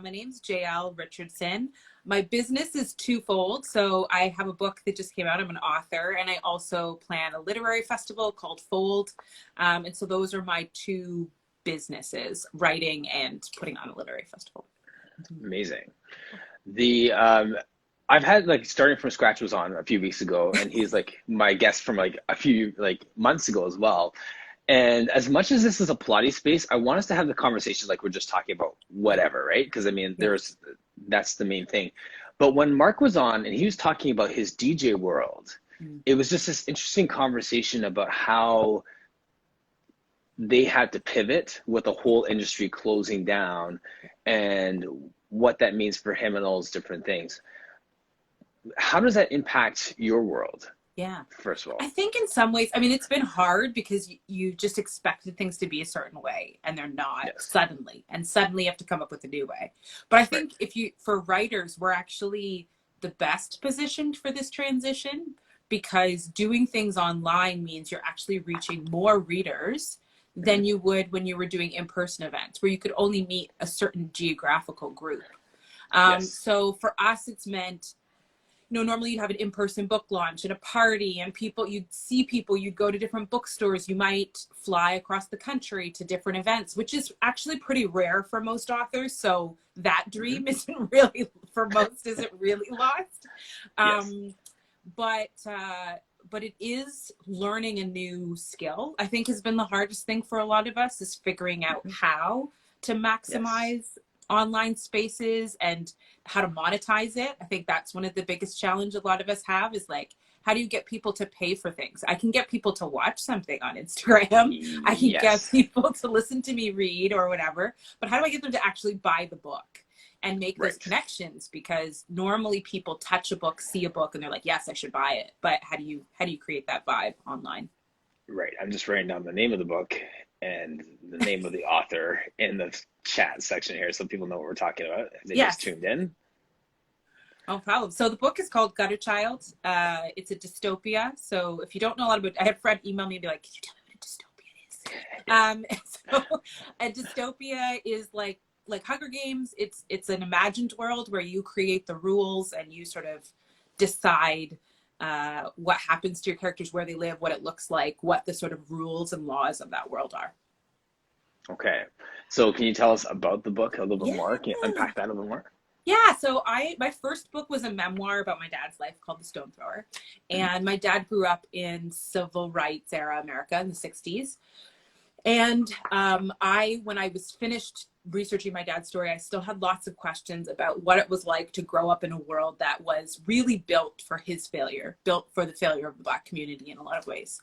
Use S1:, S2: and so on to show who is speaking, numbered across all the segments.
S1: My name's Jael Richardson. My business is twofold. So I have a book that just came out. I'm an author, and I also plan a literary festival called Fold. And so those are my two businesses, writing and putting on a literary festival.
S2: Amazing. The I've had like starting from scratch was on a few weeks ago, and he's like my guest from like a few like months ago as well. And as much as this is a Pilates space, I want us to have the conversation like we're just talking about whatever, right? Because I mean, that's the main thing. But when Mark was on and he was talking about his DJ world, it was just this interesting conversation about how they had to pivot with the whole industry closing down and what that means for him and all those different things. How does that impact your world?
S1: Yeah.
S2: First of all,
S1: I think in some ways, I mean, it's been hard because you just expected things to be a certain way and they're not suddenly, and suddenly you have to come up with a new way. But I think for writers, we're actually the best positioned for this transition because doing things online means you're actually reaching more readers than you would when you were doing in-person events where you could only meet a certain geographical group. So for us, it's meant, normally you'd have an in-person book launch and a party and you'd go to different bookstores. You might fly across the country to different events, which is actually pretty rare for most authors. So that dream isn't really, for most, isn't really lost. But it is learning a new skill. I think has been the hardest thing for a lot of us is figuring out how to maximize online spaces and how to monetize it. I think that's one of the biggest challenge a lot of us have is like, how do you get people to pay for things? I can get people to watch something on Instagram. I can get people to listen to me read or whatever, but how do I get them to actually buy the book and make those connections? Because normally people touch a book, see a book, and they're like, yes, I should buy it. But how do you create that vibe online?
S2: Right. I'm just writing down the name of the book and the name of the author in the chat section here so people know what we're talking about if they just tuned in.
S1: No problem. So the book is called Gutter Child. It's a dystopia. So if you don't know a lot about, I had a friend email me and be like, can you tell me what a dystopia is? So a dystopia is like Hunger Games. It's an imagined world where you create the rules and you sort of decide what happens to your characters, where they live, what it looks like, what the sort of rules and laws of that world are.
S2: Okay. So can you tell us about the book a little bit more? Can you unpack that a little more?
S1: Yeah. So my first book was a memoir about my dad's life called The Stone Thrower. And my dad grew up in civil rights era America in the 60s. And when I was finished researching my dad's story, I still had lots of questions about what it was like to grow up in a world that was really built for his failure, built for the failure of the Black community in a lot of ways.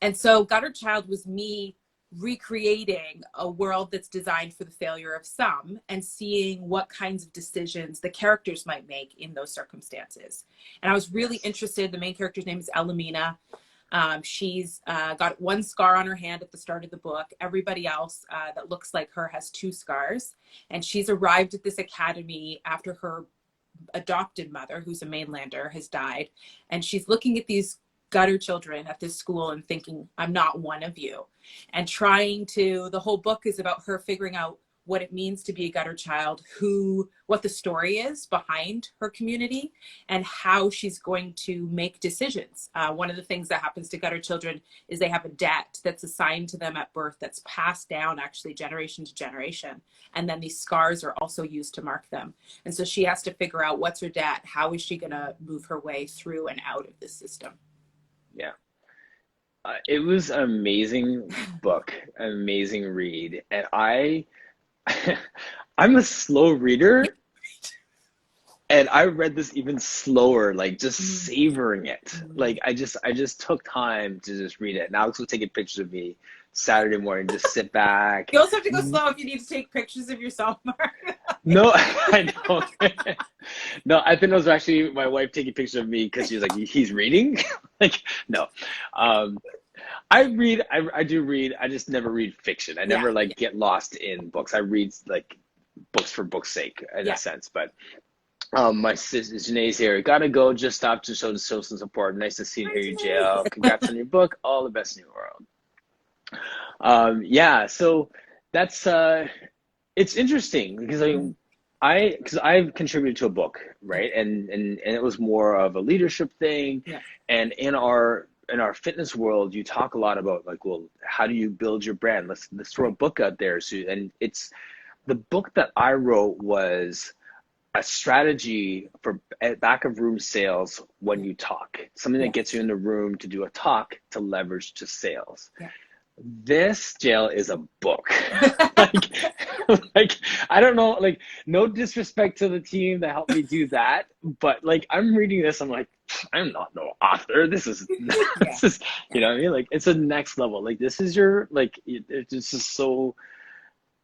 S1: And so Gutter Child was me recreating a world that's designed for the failure of some and seeing what kinds of decisions the characters might make in those circumstances. And I was really interested. The main character's name is Elamina. She's got one scar on her hand at the start of the book. Everybody else that looks like her has two scars. And she's arrived at this academy after her adopted mother, who's a mainlander, has died. And she's looking at these gutter children at this school and thinking, I'm not one of you. And the whole book is about her figuring out what it means to be a gutter child, what the story is behind her community, and how she's going to make decisions. One of the things that happens to gutter children is they have a debt that's assigned to them at birth that's passed down actually generation to generation. And then these scars are also used to mark them. And so she has to figure out what's her debt, how is she gonna move her way through and out of this system.
S2: Yeah. It was an amazing book, an amazing read. And I'm a slow reader, and I read this even slower, like just savoring it. Like I just took time to just read it. And Alex was taking pictures of me Saturday morning, just sit back.
S1: You also have to go slow if you need to take pictures of yourself, Mark.
S2: No, I don't. No, I think it was actually my wife taking pictures of me because she was like, he's reading? Like, no. I do read. I just never read fiction. I never get lost in books. I read like books for book's sake in a sense. But my sister Janae's here. Gotta go. Just stop to show some support. Nice to see and hear you, Jael. Congrats on your book. All the best in your world. So that's it's interesting because because I've contributed to a book, right? And it was more of a leadership thing.
S1: Yeah.
S2: And in our fitness world, you talk a lot about like, well, how do you build your brand? Let's throw a
S1: Right.
S2: book out there. So, and it's the book that I wrote was a strategy for back of room sales when
S1: Yeah.
S2: you talk, something that gets
S1: Yes.
S2: you in the room to do a talk to leverage to sales.
S1: Yeah.
S2: This Jail is a book. like, like I don't know, like no disrespect to the team that helped me do that, but like I'm reading this, I'm like, I'm not no author. This is
S1: Yeah.
S2: this is
S1: Yeah.
S2: you know what I mean? Like it's a next level. Like this is your like it's just so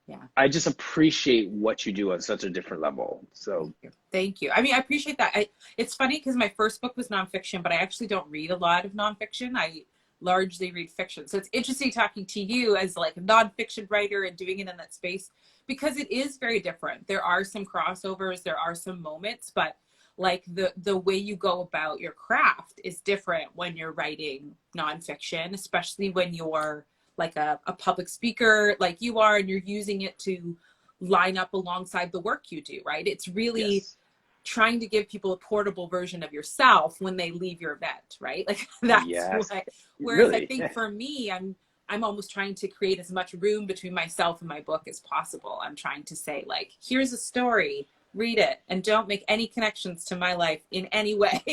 S1: Yeah.
S2: I just appreciate what you do on such a different level. So
S1: Thank you. Thank you. I mean, I appreciate that. It's funny because my first book was nonfiction, but I actually don't read a lot of nonfiction. I largely read fiction. So it's interesting talking to you as like a nonfiction writer and doing it in that space because it is very different. There are some crossovers, there are some moments, but like the way you go about your craft is different when you're writing nonfiction, especially when you're like a public speaker like you are and you're using it to line up alongside the work you do, right? It's really
S2: yes,
S1: trying to give people a portable version of yourself when they leave your event, right? Like that's
S2: yes,
S1: what, whereas I
S2: really,
S1: think for me, I'm almost trying to create as much room between myself and my book as possible. I'm trying to say like, here's a story, read it, and don't make any connections to my life in any way,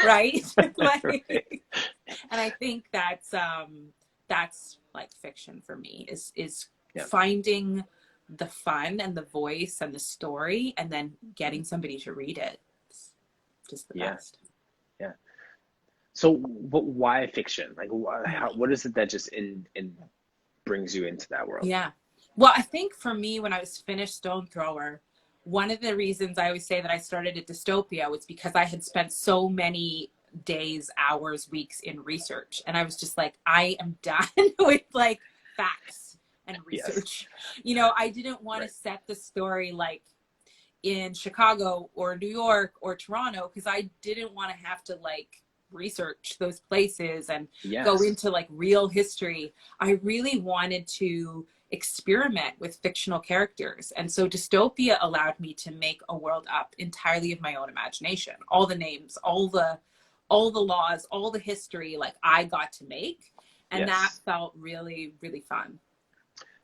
S1: right? Like,
S2: right,
S1: and I think that's like fiction for me is
S2: yeah,
S1: finding the fun and the voice and the story and then getting somebody to read it. It's just the
S2: yeah,
S1: best.
S2: yeah. So, but why fiction? Like, what is it that just in brings you into that world?
S1: Yeah. Well, I think for me, when I was finished Stone Thrower, one of the reasons I always say that I started at Dystopia was because I had spent so many days, hours, weeks in research. And I was just like, I am done with like facts and
S2: Yes,
S1: research. You know, I didn't want to
S2: right.
S1: set the story like in Chicago or New York or Toronto because I didn't want to have to like research those places and go
S2: Yes,
S1: into like real history. I really wanted to experiment with fictional characters. And so Dystopia allowed me to make a world up entirely of my own imagination. All the names, all the laws, all the history like I got to make. And that
S2: yes.
S1: felt really, really fun.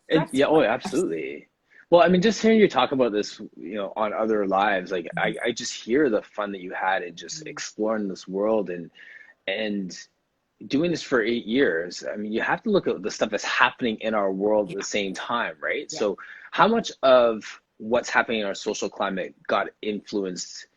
S2: And
S1: That's
S2: yeah, oh,
S1: what
S2: absolutely. Well, I mean, just hearing you talk about this, on other lives, like I just hear the fun that you had in just exploring this world and doing this for 8 years. I mean, you have to look at the stuff that's happening in our world at
S1: yeah,
S2: the same time, right?
S1: yeah.
S2: So, how much of what's happening in our social climate got influenced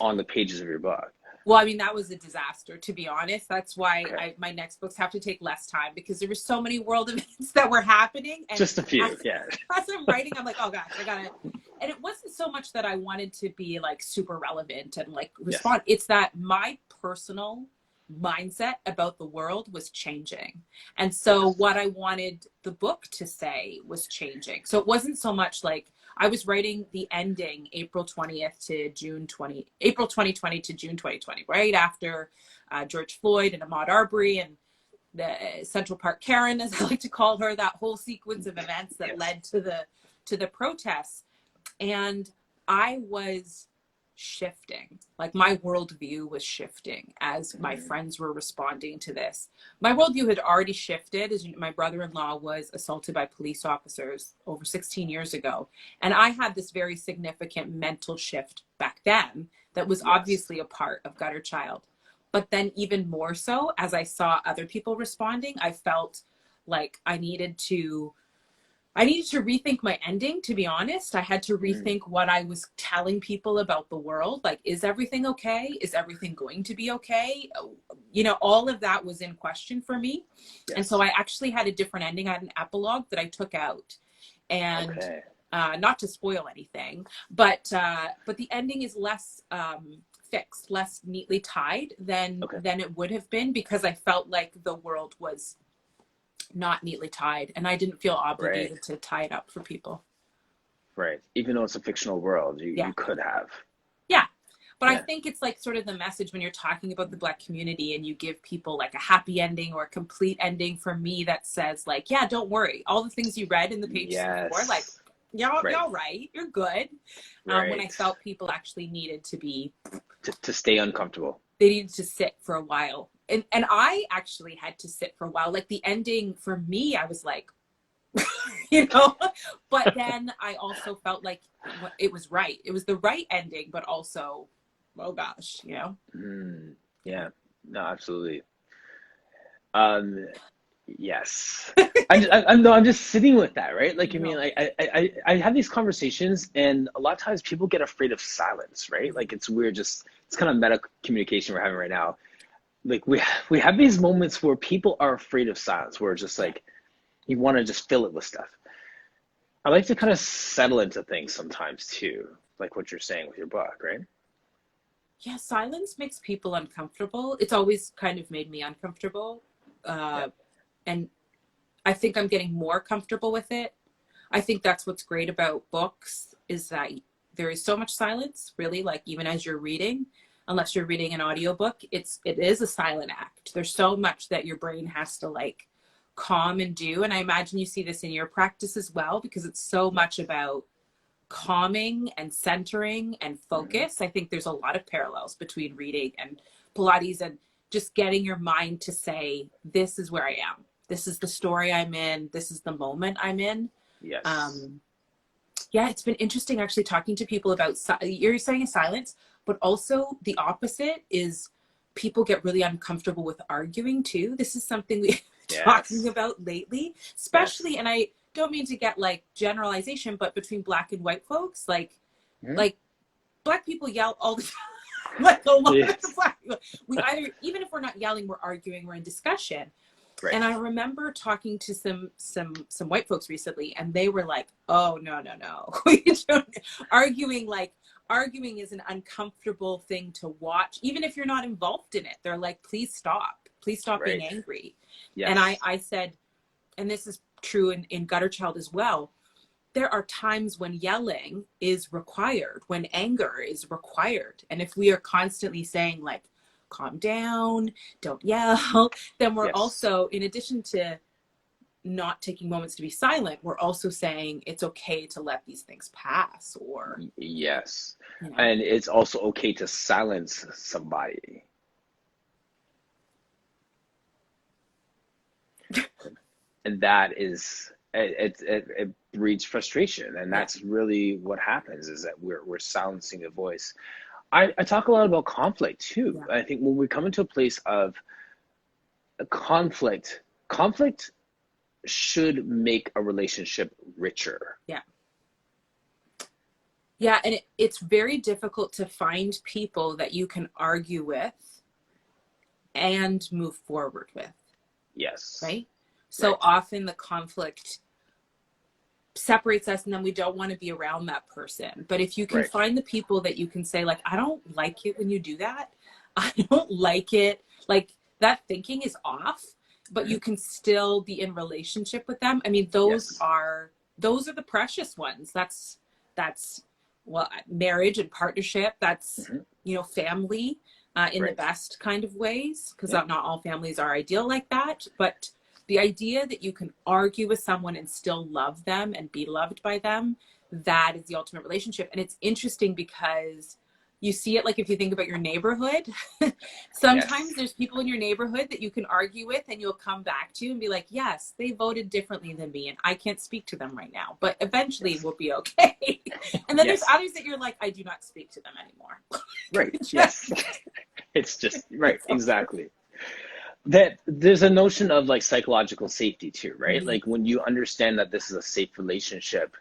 S2: on the pages of your book?
S1: Well, I mean, that was a disaster, to be honest. That's why
S2: Okay,
S1: my next books have to take less time because there were so many world events that were happening. And
S2: just a
S1: as,
S2: few, yeah.
S1: as I'm writing, I'm like, oh gosh, I gotta. And it wasn't so much that I wanted to be like super relevant and like
S2: Yes,
S1: respond. It's that my personal mindset about the world was changing. And so
S2: yes,
S1: what I wanted the book to say was changing. So it wasn't so much like I was writing the ending April 20th to June 20, April 2020 to June 2020, right after George Floyd and Ahmaud Arbery and the Central Park Karen, as I like to call her, that whole sequence of events that
S2: yes,
S1: led to the protests. And I was shifting, like my worldview was shifting as my
S2: mm,
S1: friends were responding to this. My worldview had already shifted as my brother-in-law was assaulted by police officers over 16 years ago. And I had this very significant mental shift back then that was
S2: yes,
S1: obviously a part of Gutter Child. But then even more so, as I saw other people responding, I felt like I needed to rethink my ending, to be honest. I had to
S2: mm,
S1: rethink what I was telling people about the world. Like, is everything okay? Is everything going to be okay? You know, all of that was in question for me. And so
S2: yes.
S1: I actually had a different ending. I had an epilogue that I took out. And
S2: Okay,
S1: not to spoil anything, but the ending is less fixed, less neatly tied
S2: okay,
S1: than it would have been because I felt like the world was not neatly tied and I didn't feel
S2: right,
S1: obligated to tie it up for people.
S2: right. Even though it's a fictional world,
S1: Yeah.
S2: you could have,
S1: Yeah. But I
S2: yeah,
S1: think it's like sort of the message when you're talking about the Black community and you give people like a happy ending or a complete ending for me that says like, yeah, don't worry. All the things you read in the pages before, like
S2: yes, Right.
S1: y'all right, you're good. When I
S2: Right.
S1: felt people actually needed to be,
S2: To stay uncomfortable.
S1: they needed to sit for a while. And I actually had to sit for a while. Like the ending for me, I was like, you know, but then I also felt like it was right. It was the right ending, but also, oh gosh, you know?
S2: Mm, yeah. No, absolutely. Um, yes. No, I'm just sitting with that, right? Like, I mean,
S1: No.
S2: like, I have these conversations, and a lot of times people get afraid of silence, right? Like, it's weird, just it's kind of meta communication we're having right now. Like, we have these moments where people are afraid of silence, where it's just
S1: Yeah.
S2: like you want to just fill it with stuff. I like to kind of settle into things sometimes too, like what you're saying with your book, right?
S1: Yeah, silence makes people uncomfortable. It's always kind of made me uncomfortable.
S2: Yeah.
S1: Uh, and I think I'm getting more comfortable with it. I think that's what's great about books is that there is so much silence, really, like even as you're reading, unless you're reading an audiobook, it is a silent act. There's so much that your brain has to like calm and do. And I imagine you see this in your practice as well, because it's so much
S2: Yes.
S1: about calming and centering and
S2: Hmm.
S1: focus. I think there's a lot of parallels between reading and Pilates and just getting your mind to say, this is where I am. This is the story I'm in. This is the moment I'm in.
S2: Yes.
S1: Um, yeah, it's been interesting actually talking to people about, you're saying silence, but also the opposite is people get really uncomfortable with arguing too. This is something we've been talking
S2: Yes.
S1: about lately, especially,
S2: Yes.
S1: and I don't mean to get like generalization, but between black and white folks,
S2: Hmm.
S1: like black people yell all the time. Like a lot of the
S2: Yes.
S1: black people, we either, even if we're not yelling, we're arguing, we're in discussion.
S2: Right.
S1: And I remember talking to some white folks recently, and they were like, "Oh no, we don't arguing like arguing is an uncomfortable thing to watch, even if you're not involved in it." They're like, please stop being
S2: Right.
S1: angry." And
S2: Yes.
S1: I said, and this is true in Gutter Child as well. There are times when yelling is required, when anger is required. And if we are constantly saying, like, calm down, don't yell, then we're
S2: Yes.
S1: also, in addition to not taking moments to be silent, we're also saying it's okay to let these things pass or,
S2: Yes.
S1: you know,
S2: And it's also okay to silence somebody. And that is it breeds frustration, and
S1: yeah,
S2: that's really what happens is that we're silencing a voice. I talk a lot about conflict too.
S1: yeah,
S2: I think when we come into a place of a conflict should make a relationship richer.
S1: yeah. Yeah, and it's very difficult to find people that you can argue with and move forward with,
S2: Yes.
S1: right? So
S2: Right.
S1: often the conflict separates us and then we don't want to be around that person. But if you can
S2: Right.
S1: find the people that you can say, like, I don't like it when you do that. I don't like it. Like that thinking is off, but
S2: Hmm.
S1: you can still be in relationship with them. I mean,
S2: Yes.
S1: those are the precious ones. That's well, marriage and partnership. That's,
S2: Hmm.
S1: family in the
S2: Right.
S1: best kind of ways, because
S2: Yeah.
S1: not all families are ideal like that. But the idea that you can argue with someone and still love them and be loved by them, that is the ultimate relationship. And it's interesting because you see it, like if you think about your neighborhood, sometimes
S2: Yes.
S1: there's people in your neighborhood that you can argue with and you'll come back to and be like, yes, they voted differently than me and I can't speak to them right now, but eventually
S2: Yes.
S1: we'll be okay. And then there's
S2: Yes.
S1: others that you're like, I do not speak to them anymore.
S2: Right. Yes.
S1: Just,
S2: It's just right.
S1: it's over.
S2: Exactly. That there's a notion of like psychological safety too, right?
S1: Mhm.
S2: Like when you understand that this is a safe relationship,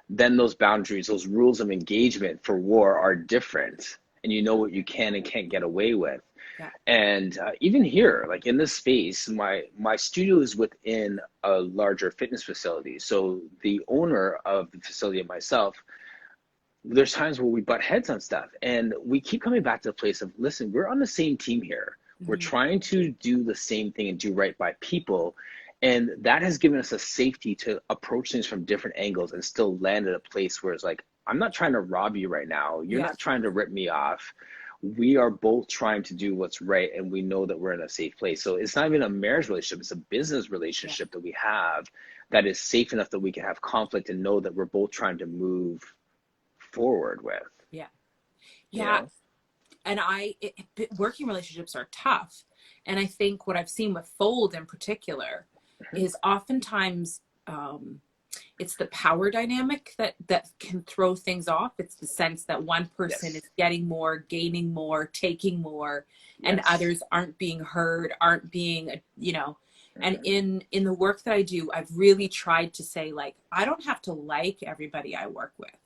S2: then those boundaries, those rules of engagement for war are different, and you know what you can and can't get away with.
S1: Yeah.
S2: And even here, like in this space, my studio is within a larger fitness facility. So the owner of the facility and myself, there's times where we butt heads on stuff, and we keep coming back to the place of, listen, we're on the same team here. We're
S1: Mhm.
S2: trying to do the same thing and do right by people, and that has given us a safety to approach things from different angles and still land at a place where it's like, I'm not trying to rob you right now, you're
S1: Yeah.
S2: not trying to rip me off, we are both trying to do what's right, and we know that we're in a safe place. So it's not even a marriage relationship, it's a business
S1: Yeah.
S2: relationship that we have that is safe enough that we can have conflict and know that we're both trying to move forward with,
S1: Yeah.
S2: you
S1: Yeah.
S2: know?
S1: And working relationships are tough. And I think what I've seen with Fold in particular
S2: Mhm.
S1: is oftentimes it's the power dynamic that can throw things off. It's the sense that one person is
S2: Yes.
S1: getting more, gaining more, taking more, and
S2: Yes.
S1: others aren't being heard, aren't being, you know. And
S2: Mhm.
S1: in the work that I do, I've really tried to say, like, I don't have to like everybody I work with,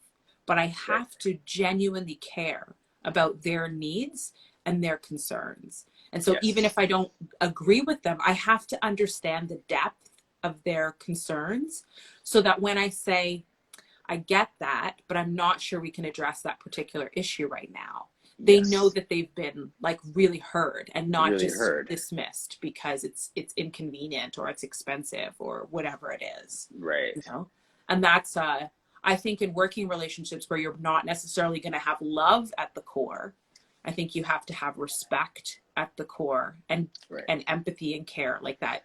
S1: but I
S2: Right.
S1: have to genuinely care about their needs and their concerns. And so even
S2: Yes.
S1: if I don't agree with them, I have to understand the depth of their concerns so that when I say, I get that, but I'm not sure we can address that particular issue right now, they know
S2: Yes.
S1: that they've been like really heard and not
S2: Really
S1: just
S2: heard.
S1: dismissed because it's inconvenient or it's expensive or whatever it is,
S2: Right.
S1: you know. And that's I think in working relationships where you're not necessarily going to have love at the core, I think you have to have respect at the core
S2: Right.
S1: and empathy and care, like that.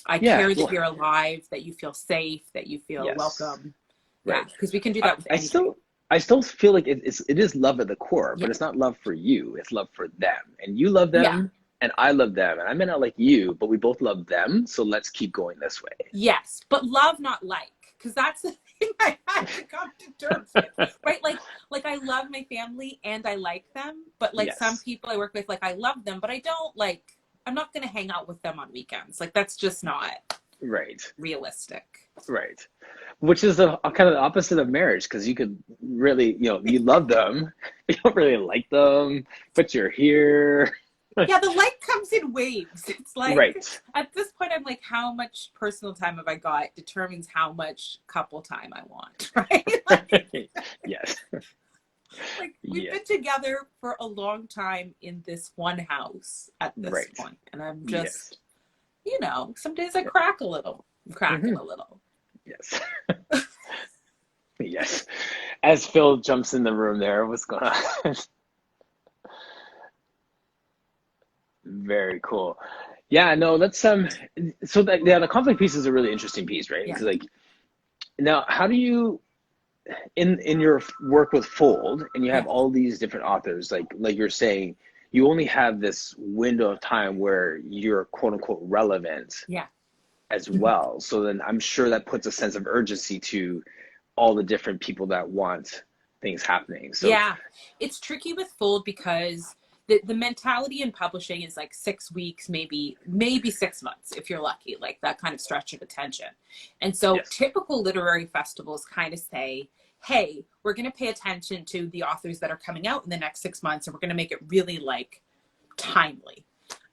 S1: I
S2: Yeah.
S1: care that
S2: Well,
S1: you're alive, that you feel safe, that you feel
S2: yes.
S1: welcome. Yeah,
S2: Right.
S1: because we can do
S2: I,
S1: that with
S2: I
S1: anybody.
S2: still I still feel like it is love at the core,
S1: Yeah.
S2: but it's not love for you. It's love for them. And you love
S1: Yeah.
S2: them and I love them. And I may not like you, but we both love them. So let's keep going this way.
S1: Yes, but love, not like, because that's the thing I had to come to terms with, right? Like I love my family and I like them, but like some
S2: Yes.
S1: people I work with, like I love them, but I don't like. I'm not going to hang out with them on weekends. Like that's just not
S2: Right.
S1: realistic.
S2: Right. Which is the kind of the opposite of marriage, because you could really, you love them, you don't really like them, but you're here.
S1: Yeah, the like comes in waves. It's like
S2: Right.
S1: at this point, I'm like, how much personal time have I got determines how much couple time I want, right?
S2: Yes.
S1: Like we've
S2: Yeah.
S1: been together for a long time in this one house at this
S2: Right.
S1: point, and I'm
S2: Yes.
S1: just, some days I crack a little. I'm cracking
S2: Hmm.
S1: a little.
S2: Yes. Yes. As Phil jumps in the room there, what's going on? Very cool. Yeah, no, that's so that yeah, the conflict piece is a really interesting piece, right?
S1: Yeah,
S2: Because like now how do you in your work with Fold and you
S1: yeah,
S2: have all these different authors, like you're saying, you only have this window of time where you're quote unquote relevant
S1: yeah.
S2: as well. So then I'm sure that puts a sense of urgency to all the different people that want things happening. So
S1: Yeah, it's tricky with Fold because the mentality in publishing is like 6 weeks, maybe 6 months if you're lucky, like that kind of stretch of attention. And so
S2: yes,
S1: typical literary festivals kind of say, hey, we're going to pay attention to the authors that are coming out in the next 6 months, and we're going to make it really like timely.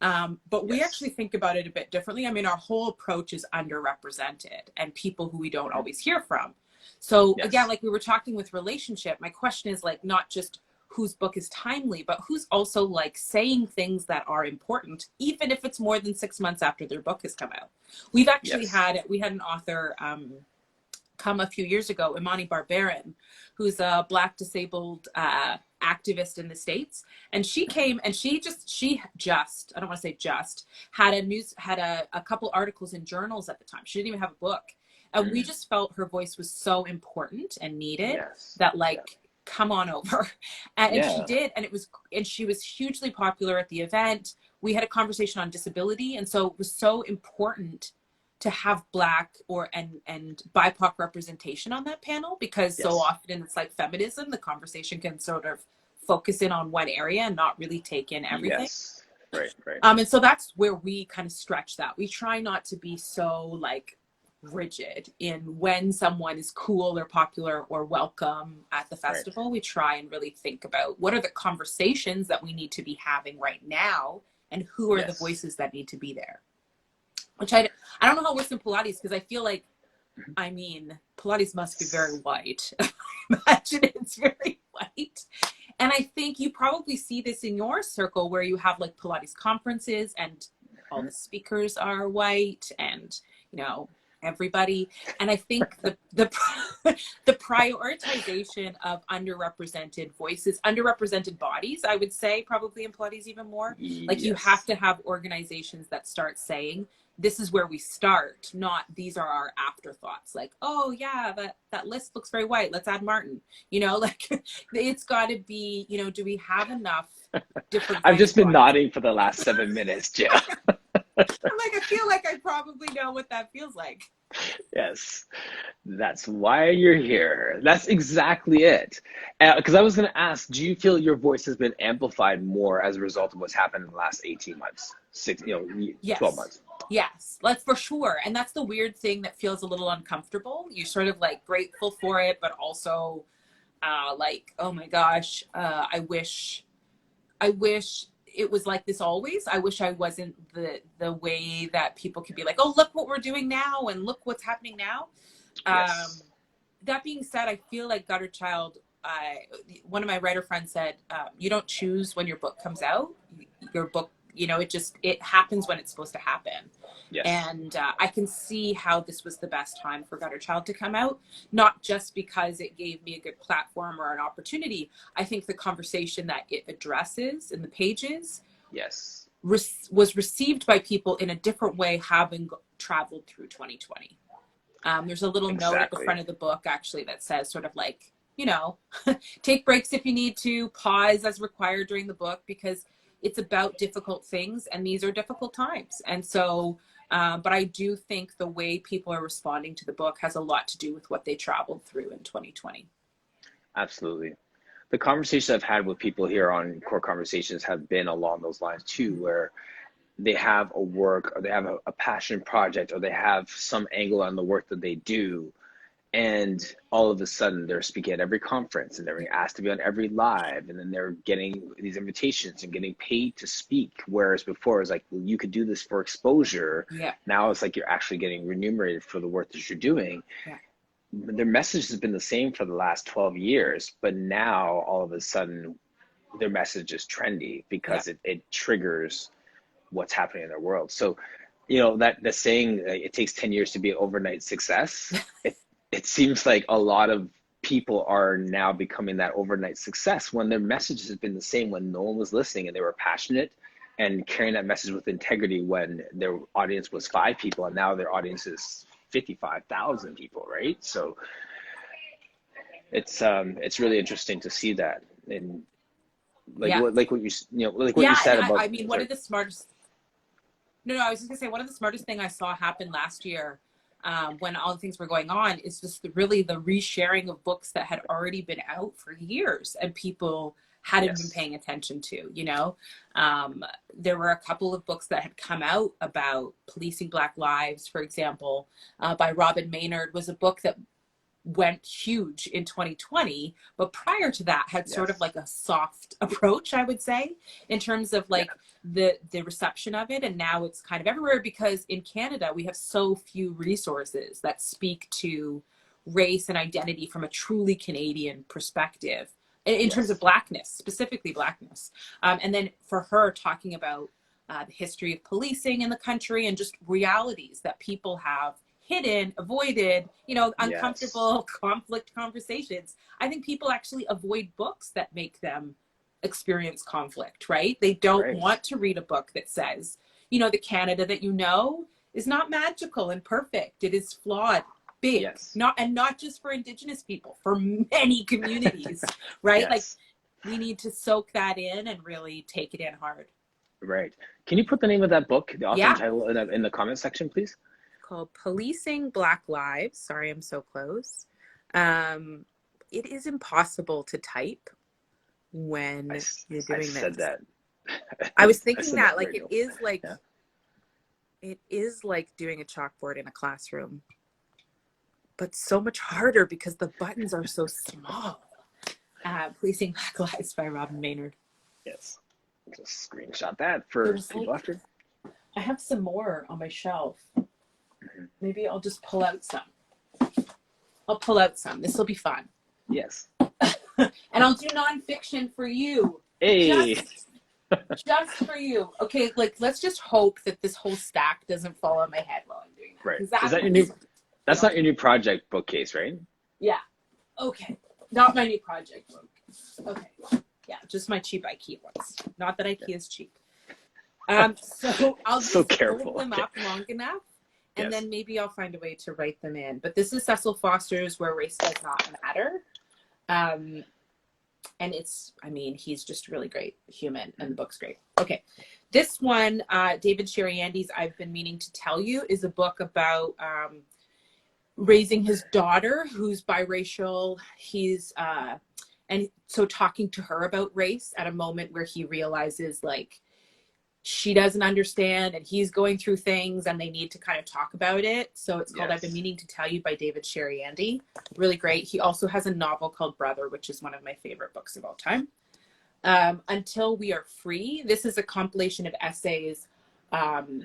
S1: But we
S2: yes,
S1: actually think about it a bit differently. I mean, our whole approach is underrepresented and people who we don't always hear from. So again,
S2: yes,
S1: like we were talking with relationship, my question is like not just whose book is timely, but who's also like saying things that are important, even if it's more than 6 months after their book has come out.
S2: yes.
S1: We had an author come a few years ago, Imani Barbaran, who's a Black disabled activist in the States. And she came and I don't want to say just, had a couple articles in journals at the time. She didn't even have a book. And we
S2: Mm,
S1: just felt her voice was so important and needed
S2: yes,
S1: that
S2: yeah,
S1: like, come on over. And she
S2: yeah,
S1: did. And she was hugely popular at the event. We had a conversation on disability. And so it was so important to have Black and BIPOC representation on that panel, because so
S2: yes,
S1: often it's like feminism, the conversation can sort of focus in on one area and not really take in everything.
S2: yes. Right, right,
S1: And so that's where we kind of stretch that. We try not to be so like rigid in when someone is cool or popular or welcome at the
S2: right.
S1: festival. We try and really think about what are the conversations that we need to be having right now and who are the
S2: Yes.
S1: voices that need to be there. Which I don't know how it works in Pilates, because I feel like, I mean, Pilates must be very white. I imagine it's very white. And I think you probably see this in your circle where you have like Pilates conferences and all the speakers are white and, everybody. And I think the the prioritization of underrepresented voices, underrepresented bodies, I would say probably in Pilates even more, like you have
S2: Yes.
S1: to have organizations that start saying, this is where we start, not these are our afterthoughts. Like, oh yeah, that list looks very white. Let's add Martin. You know, like it's got to be, you know, do we have enough different
S2: I've
S1: kinds
S2: just
S1: of
S2: been
S1: bodies?
S2: nodding for the last 7 minutes, Jill.
S1: I'm like, I feel like I probably know what that feels like.
S2: Yes, that's why you're here. That's exactly it. Because I was going to ask, do you feel your voice has been amplified more as a result of what's happened in the last 18 months, 12
S1: Yes.
S2: months?
S1: Yes, that's for sure. And that's the weird thing that feels a little uncomfortable. You're sort of like grateful for it, but also like, oh my gosh, I wish it was like this always. I wish I wasn't the way that people could be like, oh, look what we're doing now and look what's happening now.
S2: Yes.
S1: That being said, I feel like Gutter Child, one of my writer friends said, you don't choose when your book comes out. Your book, you know, it happens when it's supposed to happen.
S2: Yes.
S1: And I can see how this was the best time for Gutter Child to come out, not just because it gave me a good platform or an opportunity. I think the conversation that it addresses in the pages
S2: Yes.
S1: was received by people in a different way, having traveled through 2020. There's a little note at the front of the book, actually, that says sort of like, you know, take breaks if you need to, pause as required during the book, because it's about difficult things and these are difficult times. And so, but I do think the way people are responding to the book has a lot to do with what they traveled through in 2020.
S2: Absolutely. The conversations I've had with people here on Core Conversations have been along those lines too, where they have a work or they have a passion project or they have some angle on the work that they do. And all of a sudden they're speaking at every conference and they're being asked to be on every live. And then they're getting these invitations and getting paid to speak. Whereas before it was like, well, you could do this for exposure.
S1: Yeah.
S2: Now it's like you're actually getting remunerated for the work that you're doing.
S1: Yeah.
S2: Their message has been the same for the last 12 years, but now all of a sudden their message is trendy because it triggers what's happening in their world. So, you know, that the saying, it takes 10 years to be an overnight success. It seems like a lot of people are now becoming that overnight success when their message has been the same when no one was listening and they were passionate and carrying that message with integrity when their audience was 5 people and now their audience is 55,000 people, right? So it's really interesting to see that. And like what you said about,
S1: I mean, one of the smartest, I was just gonna say, one of the smartest thing I saw happen last year, when all the things were going on, is just really the resharing of books that had already been out for years and people hadn't been paying attention to, you know. There were a couple of books that had come out about policing Black lives, for example, by Robin Maynard, was a book that went huge in 2020, but prior to that had sort of like a soft approach, I would say, in terms of like the reception of it. And now it's kind of everywhere because in Canada we have so few resources that speak to race and identity from a truly Canadian perspective in terms of Blackness, specifically Blackness. And then for her talking about the history of policing in the country and just realities that people have hidden, avoided, you know, uncomfortable conflict conversations. I think people actually avoid books that make them experience conflict, right? They don't want to read a book that says, you know, the Canada that you know is not magical and perfect. It is flawed, big, not just for Indigenous people, for many communities, right? Like we need to soak that in and really take it in hard.
S2: Right. Can you put the name of that book, the author and title in the comment section, please?
S1: Called Policing Black Lives. Sorry, I'm so close. It is impossible to type when you're doing this. I said that. I was thinking that like it is like it is like doing a chalkboard in a classroom, but so much harder because the buttons are so small. Policing Black Lives by Robin Maynard.
S2: Yes. Just screenshot that for people after.
S1: I have some more on my shelf. Maybe I'll just pull out some. I'll pull out some. This will be fun.
S2: Yes.
S1: And I'll do nonfiction for you.
S2: Hey.
S1: Just for you. Okay, like let's just hope that this whole stack doesn't fall on my head while I'm doing that.
S2: Right. Is that your new? That's not your new project bookcase, right?
S1: Yeah. Okay. Not my new project book. Okay. Yeah, just my cheap IKEA ones. Not that IKEA is cheap. So I'll
S2: So
S1: just hold
S2: careful.
S1: them
S2: Okay.
S1: up long enough, and
S2: Yes.
S1: then maybe I'll find a way to write them in. But this is Cecil Foster's Where Race Does Not Matter. Um, and it's, I mean, he's just really great human, and the book's great. Okay. This one, David Sheriandi's I've Been Meaning to Tell You, is a book about raising his daughter who's biracial. And so talking to her about race at a moment where he realizes like she doesn't understand and he's going through things and they need to kind of talk about it. So it's called I've Been
S2: Yes.
S1: Meaning to Tell You by David Sheriandi. Really great. He also has a novel called Brother, which is one of my favorite books of all time. Until We Are Free. This is a compilation of essays um,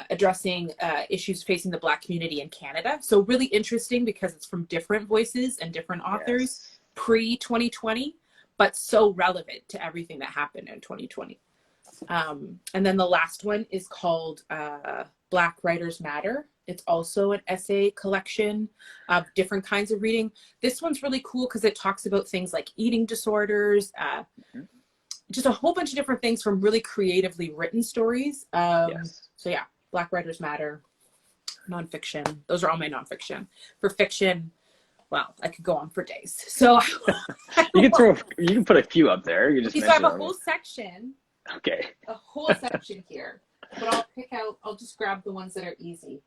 S1: addressing issues facing the Black community in Canada. So really interesting because it's from different voices and different authors
S2: Yes.
S1: pre-2020, but so relevant to everything that happened in 2020. And then the last one is called Black Writers Matter. It's also an essay collection of different kinds of reading. This one's really cool because it talks about things like eating disorders,
S2: Mhm.
S1: just a whole bunch of different things from really creatively written stories.
S2: Yes.
S1: So yeah, Black Writers Matter, nonfiction. Those are all my nonfiction. For fiction, well, I could go on for days. So
S2: You can put a few up there. You just
S1: okay, so I have
S2: mentioned
S1: a
S2: them.
S1: whole section,
S2: Okay.
S1: here, but I'll just grab the ones that are easy.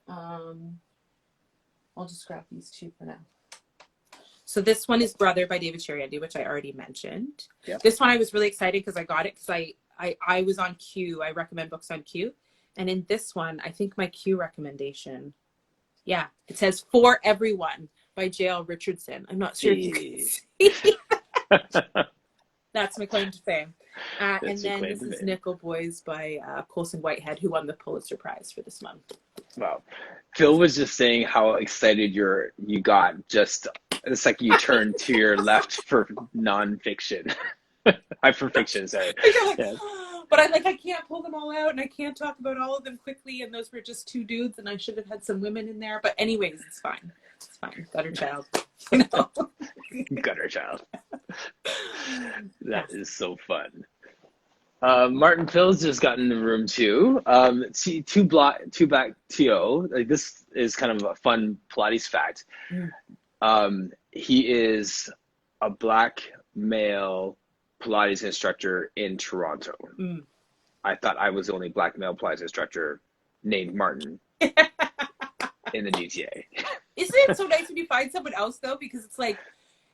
S1: I'll just grab these two for now. So this one is Brother by David Sheriandi, which I already mentioned.
S2: Yep.
S1: This one I was really excited because I got it because I was on Q. I recommend books on Q. And in this one, I think my Q recommendation, yeah, it says For Everyone by Jael Richardson. I'm not sure if you can see. That's my claim to fame. And
S2: That's your
S1: then
S2: claim
S1: this
S2: to
S1: is
S2: fame.
S1: Nickel Boys by Colson Whitehead, who won the Pulitzer Prize for this month.
S2: Wow. Phil was just saying how excited you got just the second you turned to your left for nonfiction. For fiction, sorry. Yes.
S1: But I can't pull them all out and I can't talk about all of them quickly. And those were just two dudes and I should have had some women in there. But anyways, it's fine. It's fine. Gutter child. You know?
S2: Gutter child. That
S1: Yeah.
S2: is so fun. Martin Phil's just got in the room too. Two black to like this is kind of a fun Pilates fact.
S1: Mm.
S2: He is a black male Pilates instructor in Toronto.
S1: Mm.
S2: I thought I was the only black male Pilates instructor named Martin in the GTA.
S1: Isn't it so nice when you find someone else though? Because it's like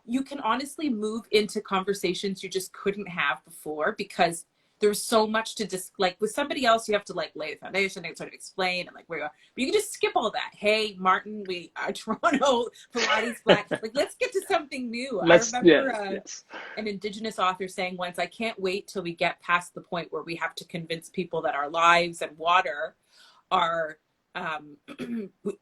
S1: you can honestly move into conversations you just couldn't have before because there's so much to just like with somebody else you have to like lay the foundation and sort of explain and like where you are. But you can just skip all that. Hey, Martin, we are Toronto Pilates black. Like let's get to something new. I remember
S2: Yes.
S1: an Indigenous author saying once, I can't wait till we get past the point where we have to convince people that our lives and water are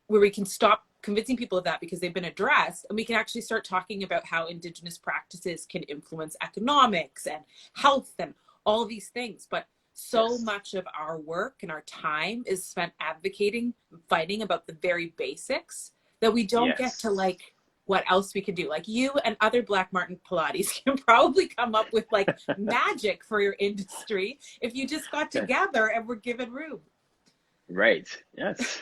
S1: where we can stop convincing people of that because they've been addressed and we can actually start talking about how Indigenous practices can influence economics and health and all these things. But so
S2: Yes.
S1: much of our work and our time is spent advocating, fighting about the very basics that we don't get to
S2: Yes.
S1: like what else we can do. Like you and other Black Martin Pilates can probably come up with like magic for your industry if you just got together and were given room.
S2: Right. Yes.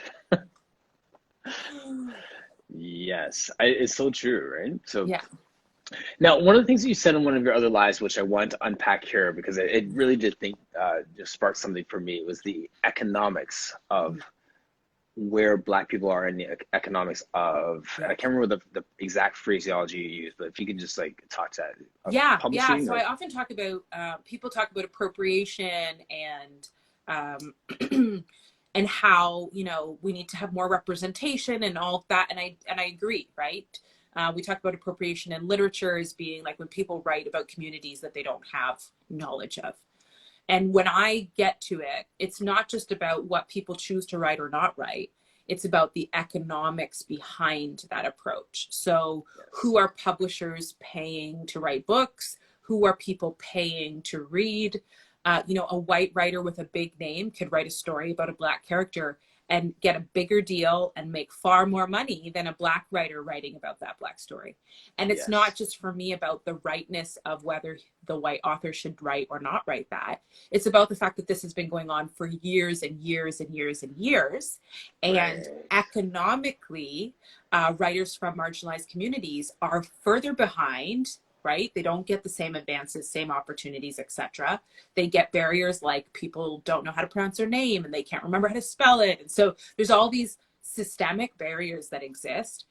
S2: Yes. It's so true, right? So
S1: Yeah.
S2: now, one of the things that you said in one of your other lives, which I want to unpack here because it really did just spark something for me, was the economics of where Black people are in the economics of, and I can't remember the exact phraseology you used, but if you could just like talk to that.
S1: Yeah. So
S2: Or,
S1: I often talk about, people talk about appropriation and, and how, you know, we need to have more representation and all of that. And I agree, right? We talk about appropriation in literature as being like when people write about communities that they don't have knowledge of. And when I get to it, it's not just about what people choose to write or not write. It's about the economics behind that approach. So who are publishers paying to write books? Who are people paying to read? You know, a white writer with a big name could write a story about a Black character and get a bigger deal and make far more money than a Black writer writing about that Black story. And it's not
S2: Yes.
S1: just for me about the rightness of whether the white author should write or not write that. It's about the fact that this has been going on for years and years and years and years. And
S2: Right.
S1: economically, writers from marginalized communities are further behind, right? They don't get the same advances, same opportunities, etc. They get barriers like people don't know how to pronounce their name and they can't remember how to spell it. And so there's all these systemic barriers that exist.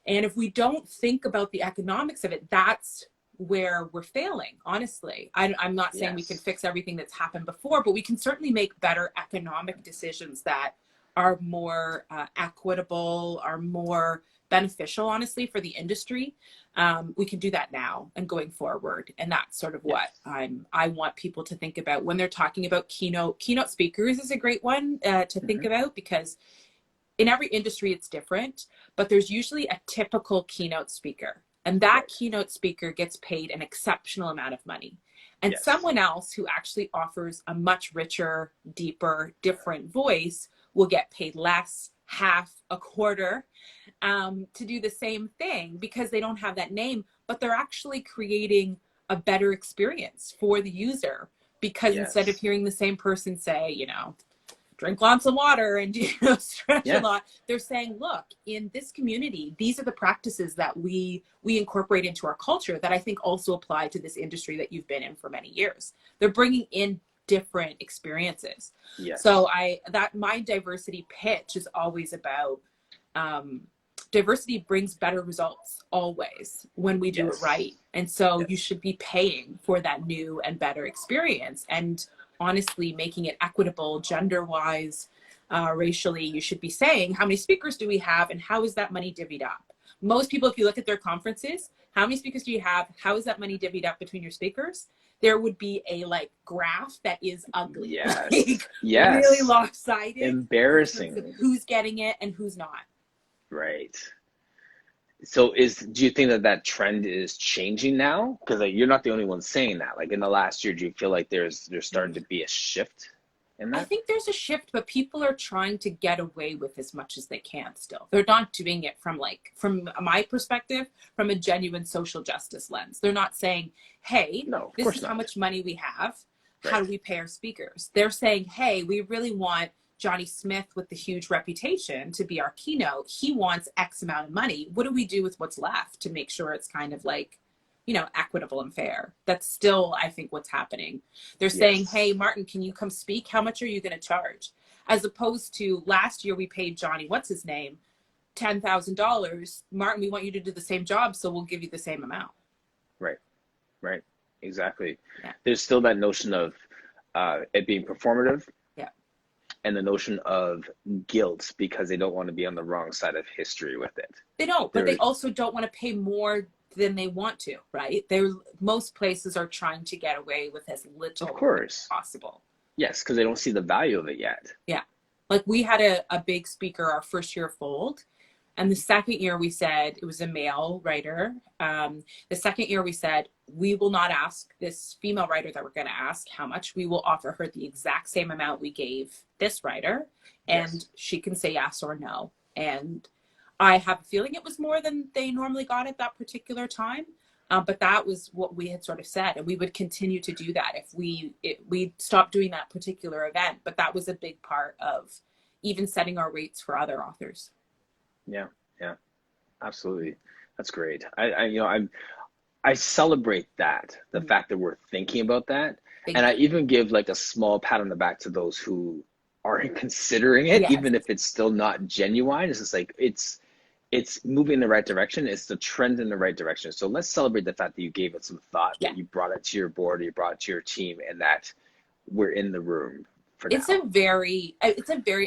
S1: And if we don't think about the economics of it, that's where we're failing, honestly. I'm not saying we can
S2: Yes.
S1: fix everything that's happened before, but we can certainly make better economic decisions that are more equitable, are more beneficial, honestly, for the industry. We can do that now and going forward. And that's sort of what
S2: Yes.
S1: I want people to think about when they're talking about keynote speakers is a great one to think
S2: Hmm.
S1: about, because in every industry it's different, but there's usually a typical keynote speaker. And that
S2: Right.
S1: keynote speaker gets paid an exceptional amount of money. And
S2: Yes.
S1: someone else who actually offers a much richer, deeper, different voice will get paid less, half, a quarter, to do the same thing because they don't have that name, but they're actually creating a better experience for the user. Because instead of
S2: Yes.
S1: hearing the same person say, drink lots of water and stretch a
S2: Yeah.
S1: lot, they're saying, look, in this community, these are the practices that we incorporate into our culture that I think also apply to this industry that you've been in for many years. They're bringing in different experiences. So
S2: Yes.
S1: my diversity pitch is always about, diversity brings better results always when we do it
S2: Yes.
S1: right. And so you
S2: Yes.
S1: should be paying for that new and better experience. And honestly, making it equitable, gender wise, racially, you should be saying, how many speakers do we have and how is that money divvied up? Most people, if you look at their conferences, how many speakers do you have? How is that money divvied up between your speakers? There would be a graph that is ugly,
S2: Yes.
S1: like really
S2: Yes.
S1: lopsided in terms of
S2: Embarrassing.
S1: who's getting it and who's not.
S2: Right. So do you think that that trend is changing now? Because like you're not the only one saying that. Like in the last year, do you feel like there's starting to be a shift in
S1: I
S2: that?
S1: think there's a shift, but people are trying to get away with as much as they can still. They're not doing it from my perspective, from a genuine social justice lens. They're not saying, hey,
S2: No, of
S1: this
S2: course
S1: is how
S2: not.
S1: much money we have. How
S2: Right.
S1: do we pay our speakers? They're saying, hey, we really want Johnny Smith with the huge reputation to be our keynote. He wants X amount of money. What do we do with what's left to make sure it's kind of equitable and fair? That's still, I think, what's happening. They're saying,
S2: Yes.
S1: hey, Martin, can you come speak? How much are you going to charge? As opposed to last year, we paid Johnny, what's his name, $10,000. Martin, we want you to do the same job, so we'll give you the same amount.
S2: Right. Right. Exactly.
S1: Yeah.
S2: There's still that notion of it being performative
S1: Yeah.
S2: and the notion of guilt because they don't want to be on the wrong side of history with it.
S1: They don't, but they
S2: There,
S1: also don't want to pay more than they want to, right? Most places are trying to get away with as
S2: of
S1: little as
S2: course.
S1: possible.
S2: Yes, because they don't see the value of it yet.
S1: Yeah. Like we had a big speaker our first year of Fold. And the second year we said, it was a male writer. The second year we said, we will not ask this female writer that we're going to ask how much. We will offer her the exact same amount we gave this writer. And
S2: Yes.
S1: she can say yes or no. And I have a feeling it was more than they normally got at that particular time. But that was what we had sort of said. And we would continue to do that if we stopped doing that particular event. But that was a big part of even setting our rates for other authors.
S2: Yeah. Yeah. Absolutely. That's great. I celebrate that, the
S1: Mm-hmm.
S2: fact that we're thinking about that.
S1: Big
S2: And I
S1: time.
S2: even give like a small pat on the back to those who aren't considering it,
S1: Yes.
S2: even if it's still not genuine. It's just like it's moving in the right direction. It's the trend in the right direction. So let's celebrate the fact that you gave it some thought,
S1: Yeah.
S2: that you brought it to your board, you brought it to your team, and that we're in the room for
S1: It's
S2: now.
S1: a very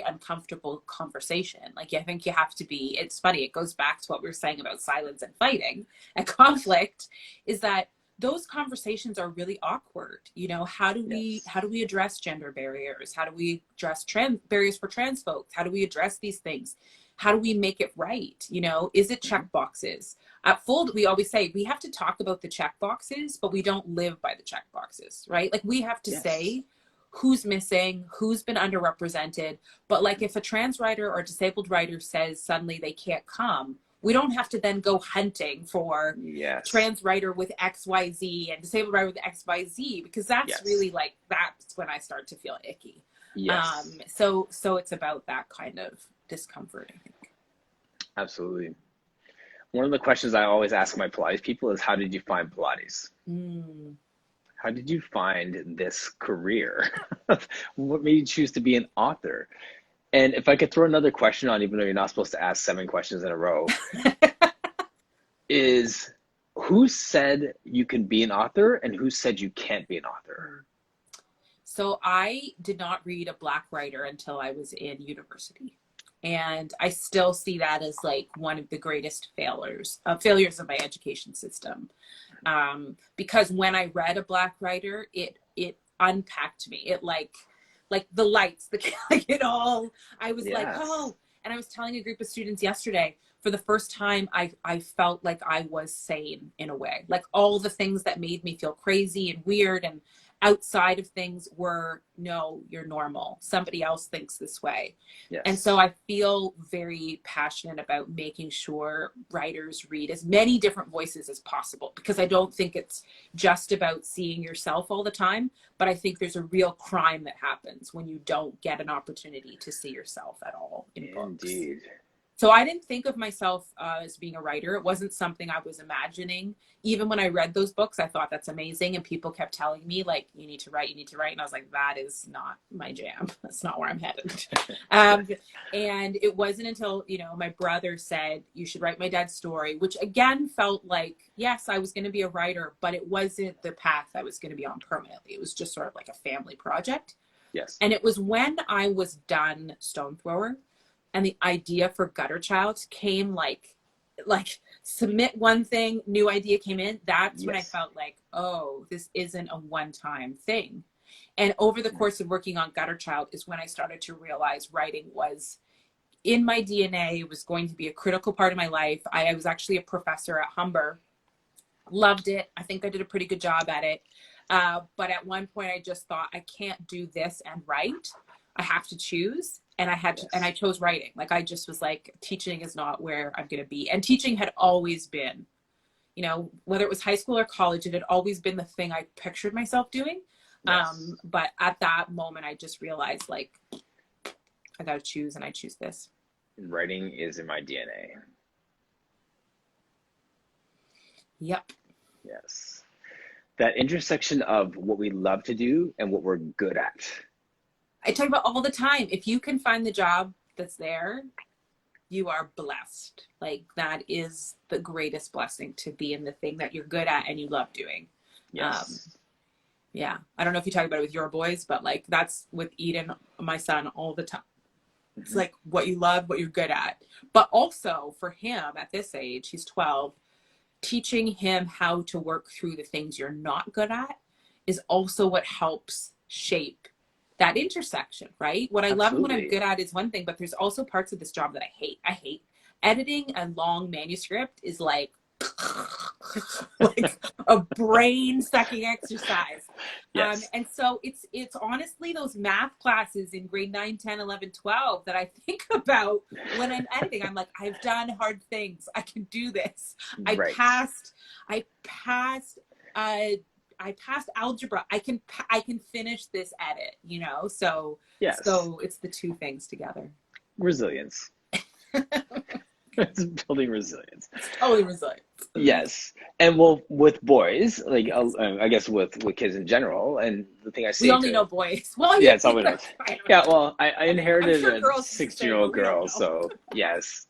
S1: uncomfortable conversation. Like I think you have to be, it's funny, it goes back to what we were saying about silence and fighting and conflict, is that those conversations are really awkward. How do we
S2: Yes.
S1: address gender barriers? How do we address barriers for trans folks? How do we address these things? How do we make it right? Is it
S2: Hmm.
S1: check boxes? At Fold, we always say we have to talk about the check boxes, but we don't live by the check boxes, right? Like we have to
S2: Yes.
S1: say who's missing, who's been underrepresented. But like if a trans writer or disabled writer says suddenly they can't come, we don't have to then go hunting for
S2: Yes.
S1: trans writer with XYZ and disabled writer with XYZ, because that's
S2: Yes.
S1: really like, that's when I start to feel icky.
S2: Yes.
S1: So it's about that kind of discomfort, I think.
S2: Absolutely. One of the questions I always ask my Pilates people is, how did you find Pilates? How did you find this career? What made you choose to be an author? And if I could throw another question on, even though you're not supposed to ask 7 questions in a row, is who said you can be an author and who said you can't be an author?
S1: So I did not read a Black writer until I was in university. And I still see that as like one of the greatest failures of my education system. Because when I read a Black writer, it unpacked me. It like the lights, like it all, I was like, oh, and I was telling a group of students yesterday, for the first time, I felt like I was sane in a way. Like all the things that made me feel crazy and weird and outside of things were, no, you're normal. Somebody else thinks this way.
S2: Yes.
S1: And so I feel very passionate about making sure writers read as many different voices as possible, because I don't think it's just about seeing yourself all the time, but I think there's a real crime that happens when you don't get an opportunity to see yourself at all in books.
S2: Indeed.
S1: So I didn't think of myself as being a writer. It wasn't something I was imagining. Even when I read those books, I thought that's amazing. And people kept telling me, like, you need to write, you need to write. And I was like, that is not my jam. That's not where I'm headed. And it wasn't until, my brother said, you should write my dad's story, which again felt like, yes, I was going to be a writer, but it wasn't the path I was going to be on permanently. It was just sort of like a family project.
S2: Yes.
S1: And it was when I was done Stone Thrower, and the idea for Gutter Child came like submit one thing, new idea came in. That's when I felt like, oh, this isn't a one-time thing. And over the course of working on Gutter Child is when I started to realize writing was in my DNA. It was going to be a critical part of my life. I was actually a professor at Humber. Loved it. I think I did a pretty good job at it. But at one point I just thought, I can't do this and write. I have to choose. And and I chose writing. Like, I just was like, teaching is not where I'm going to be. And teaching had always been, whether it was high school or college, it had always been the thing I pictured myself doing. Yes. But at that moment, I just realized, like, I got to choose, and I choose this.
S2: Writing is in my DNA.
S1: Yep.
S2: Yes. That intersection of what we love to do and what we're good at.
S1: I talk about all the time. If you can find the job that's there, you are blessed. Like, that is the greatest blessing, to be in the thing that you're good at and you love doing.
S2: Yes.
S1: Yeah. I don't know if you talk about it with your boys, but like, that's with Eden, my son, all the time. It's like what you love, what you're good at. But also for him at this age, he's 12, teaching him how to work through the things you're not good at is also what helps shape that intersection, right? What I love and what I'm good at is one thing, but there's also parts of this job that I hate. I hate editing a long manuscript is like a brain sucking exercise.
S2: Yes.
S1: And so it's honestly those math classes in grade 9, 10, 11, 12 that I think about when I'm editing. I'm like, I've done hard things. I can do this. I passed algebra. I can finish this edit, So
S2: yes.
S1: So it's the two things together.
S2: Resilience. It's building resilience.
S1: It's totally resilience.
S2: Yes. And well, with boys, like I guess with kids in general, and the thing I see,
S1: we only know boys. Well,
S2: yeah, it's all we know. Yeah, well, I inherited a 16-year-old girl, so yes.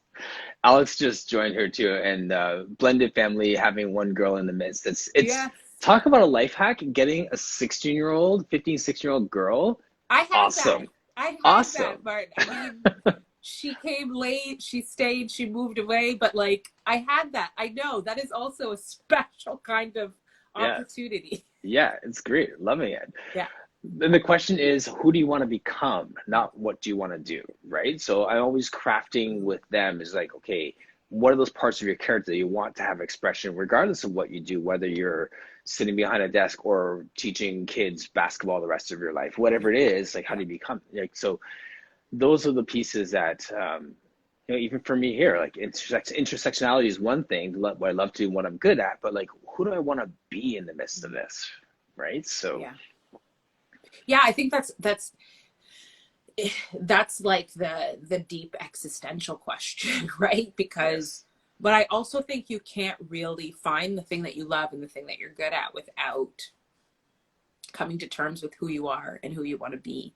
S2: Alex just joined her too, and blended family, having one girl in the midst. It's talk about a life hack, getting a 16-year-old, 15, 16-year-old girl.
S1: I had
S2: awesome.
S1: That. I had
S2: awesome.
S1: that, but I mean, she came late, she stayed, she moved away, but like, I had that. I know that is also a special kind of opportunity.
S2: Yeah, it's great. Loving it.
S1: Yeah.
S2: Then the question is, who do you want to become? Not what do you want to do, right? So I'm always crafting with them is like, okay, what are those parts of your character that you want to have expression regardless of what you do, whether you're sitting behind a desk or teaching kids basketball the rest of your life, whatever it is, like how do you become like, so those are the pieces that, even for me here, like intersectionality is one thing, what I love to do, what I'm good at, but like, who do I want to be in the midst of this? Right. So,
S1: Yeah. Yeah. I think that's like the deep existential question, right? Because,
S2: yes.
S1: but I also think you can't really find the thing that you love and the thing that you're good at without coming to terms with who you are and who you want to be.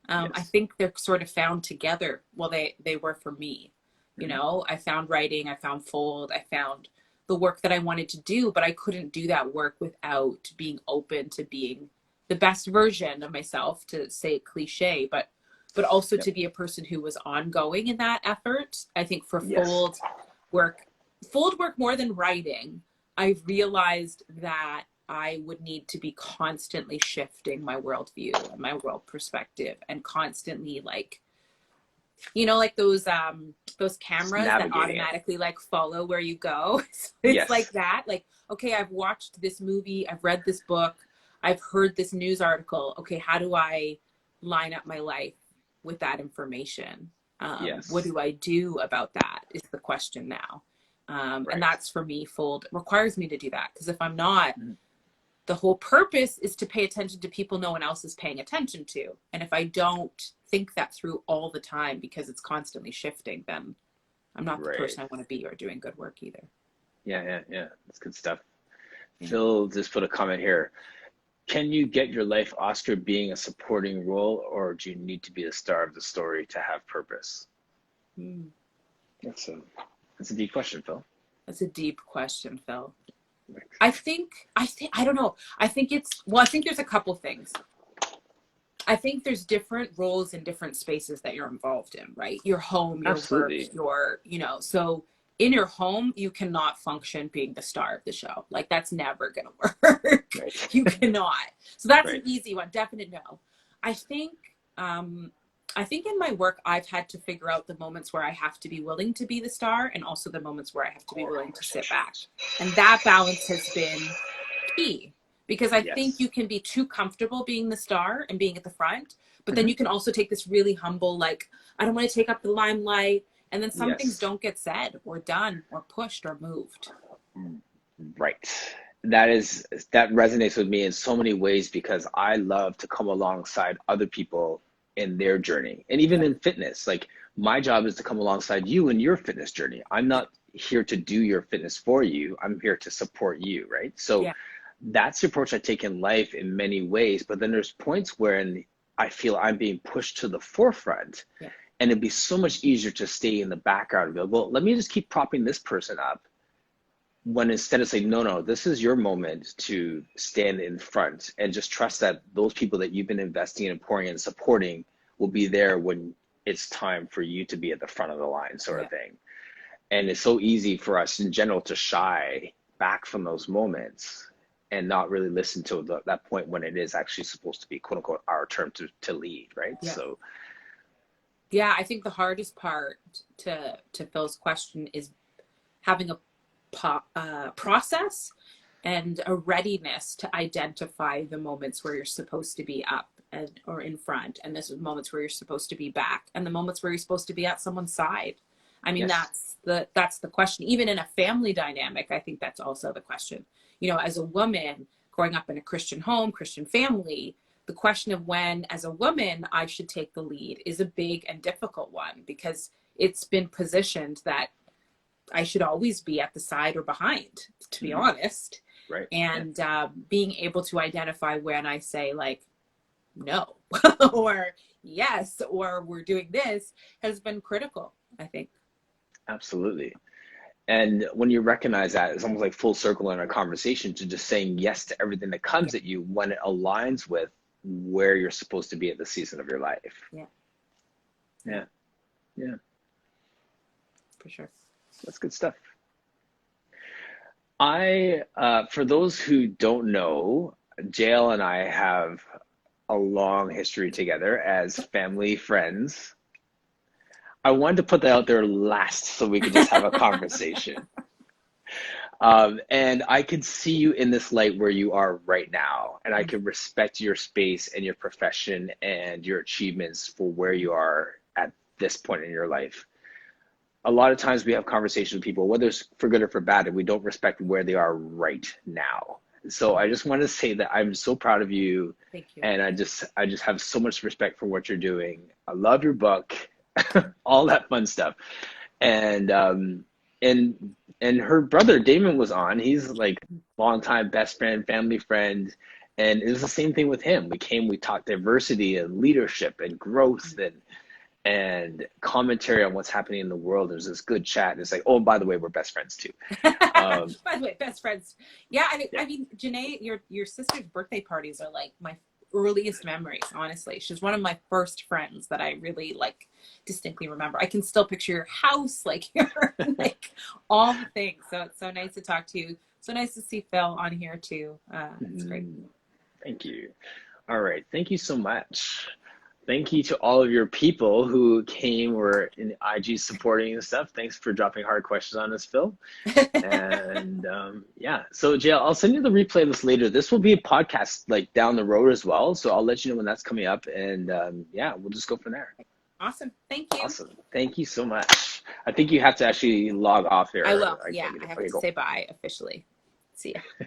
S1: I
S2: Yes.
S1: think they're sort of found together. Well, they were for me. You
S2: Mm-hmm.
S1: know, I found writing, I found fold, I found the work that I wanted to do, but I couldn't do that work without being open to being the best version of myself, to say cliche, but also
S2: Yep.
S1: to be a person who was ongoing in that effort. I think for
S2: Yes.
S1: work, fold work more than writing, I've realized that I would need to be constantly shifting my worldview and my world perspective, and constantly like, you know, like those
S2: Just
S1: cameras that
S2: navigating it.
S1: automatically like follow where you go. It's like
S2: Yes.
S1: that. Like, okay, I've watched this movie, I've read this book, I've heard this news article. Okay, how do I line up my life with that information? What
S2: Yes.
S1: do I do about that is the question now. And
S2: Right.
S1: that's for me, fold requires me to do that, because if I'm not,
S2: Mhm.
S1: the whole purpose is to pay attention to people no one else is paying attention to. And if I don't think that through all the time because it's constantly shifting, then I'm not the
S2: Right.
S1: person I want to be or doing good work either.
S2: Yeah, yeah, yeah. That's good stuff.
S1: Yeah.
S2: Phil just put a comment here. Can you get your life Oscar being a supporting role, or do you need to be the star of the story to have purpose?
S1: Mm.
S2: That's a that's a deep question, Phil.
S1: That's a deep question, Phil.
S2: Like,
S1: I don't know. I think I think there's a couple things. I think there's different roles in different spaces that you're involved in, right? Your home, your work,
S2: absolutely.
S1: so in your home, you cannot function being the star of the show. Like, that's never going to work.
S2: Right.
S1: You cannot. So that's an
S2: Right.
S1: easy one. Definite no. I think, I think in my work, I've had to figure out the moments where I have to be willing to be the star, and also the moments where I have to be
S2: Core
S1: willing to sit back.
S2: conversations.
S1: And that balance has been key, because I think
S2: Yes.
S1: you can be too comfortable being the star and being at the front, but then
S2: Hmm.
S1: you can also take this really humble, like, I don't want to take up the limelight. And then some things
S2: Yes.
S1: don't get said or done or pushed or moved.
S2: Right. That resonates with me in so many ways because I love to come alongside other people in their journey. And even
S1: Yeah.
S2: in fitness, like my job is to come alongside you in your fitness journey. I'm
S1: Yeah.
S2: not here to do your fitness for you. I'm here to support you, right? So
S1: Yeah.
S2: that's the approach I take in life in many ways. But then there's points where I feel I'm being pushed to the forefront.
S1: Yeah.
S2: And it'd be so much easier to stay in the background and go, well, let me just keep propping this person up, when instead of saying, no, no, this is your moment to stand in front and just trust that those people that you've been investing in and pouring in and supporting will be there when it's time for you to be at the front of the line, sort
S1: Yeah.
S2: of thing. And it's so easy for us in general to shy back from those moments and not really listen to that point when it is actually supposed to be, quote unquote, our turn to lead, right?
S1: Yeah.
S2: So,
S1: Yeah. I think the hardest part to Phil's question is having a process and a readiness to identify the moments where you're supposed to be up and or in front, and this is moments where you're supposed to be back, and the moments where you're supposed to be at someone's side. I mean,
S2: yes.
S1: that's the question. Even in a family dynamic, I think that's also the question. You know, as a woman growing up in a Christian home, Christian family, the question of when, as a woman, I should take the lead is a big and difficult one, because it's been positioned that I should always be at the side or behind, to be
S2: Mm-hmm.
S1: honest.
S2: Right. Yeah.
S1: And being able to identify when I say, like, no, or yes, or we're doing this has been critical, I think.
S2: Absolutely. And when you recognize that, it's almost like full circle in a conversation to just saying yes to everything that
S1: Yeah.
S2: comes at you when it aligns with where you're supposed to be at the season of your life.
S1: Yeah. Yeah.
S2: Yeah, yeah,
S1: For sure.
S2: that's good stuff. For those who don't know, Jael and I have a long history together as family friends. I wanted to put that out there last so we could just have a conversation. And I could see you in this light where you are right now, and I can respect your space and your profession and your achievements for where you are at this point in your life. A lot of times we have conversations with people, whether it's for good or for bad, and we don't respect where they are right now. So I just want to say that I'm so proud of you,
S1: Thank you.
S2: and I just have so much respect for what you're doing. I love your book, all that fun stuff, and and her brother Damon was on. He's like longtime best friend, family friend, and it was the same thing with him. We talked diversity and leadership and growth and commentary on what's happening in the world. There's this good chat. And it's like, oh, by the way, we're best friends too.
S1: By the way, best friends. Yeah,
S2: Yeah.
S1: I mean, Janae, your sister's birthday parties are like my earliest memories, honestly. She's one of my first friends that I really like distinctly remember. I can still picture your house, like like all the things. So it's so nice to talk to you. So nice to see Phil on here too. It's great.
S2: Thank you. All right. Thank you so much. Thank you to all of your people who came or in IG supporting and stuff. Thanks for dropping hard questions on us, Phil. And yeah, so Jael, I'll send you the replay of this later. This will be a podcast like down the road as well. So I'll let you know when that's coming up. And yeah, we'll just go from there.
S1: Awesome. Thank you.
S2: Awesome. Thank you so much. I think you have to actually log off here.
S1: I will.
S2: I
S1: yeah,
S2: can't get it.
S1: I have
S2: Okay,
S1: to
S2: go.
S1: say bye officially. See ya.